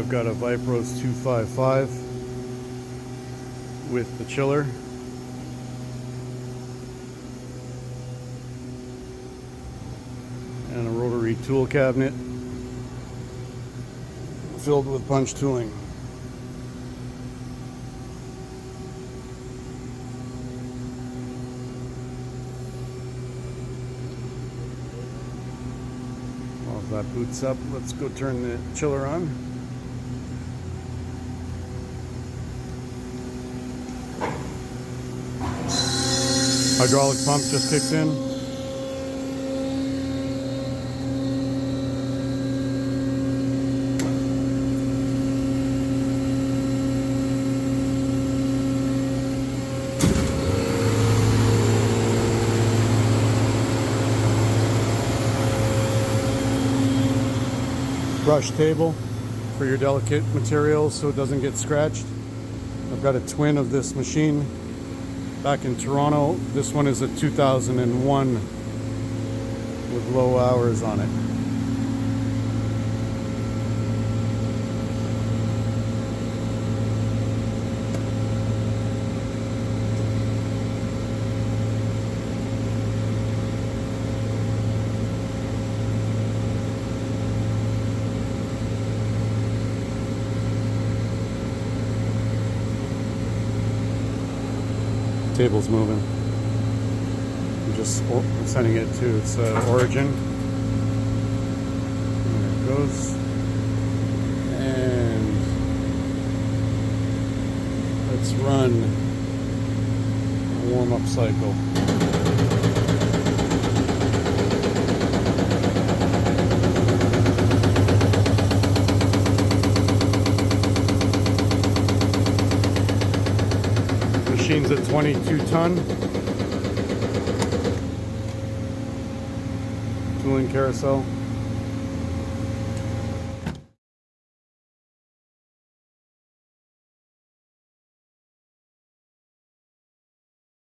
I've got a Vipros 255 with the chiller. And a rotary tool cabinet filled with punch tooling. While that boots up, let's go turn the chiller on. Hydraulic pump just kicked in. Brush table for your delicate materials so it doesn't get scratched. I've got a twin of this machine back in Toronto. This one is a 2001 with low hours on it. Table's moving. I'm just sending it to its origin. There it goes. And let's run a warm-up cycle. Machine's a 22-ton tooling carousel.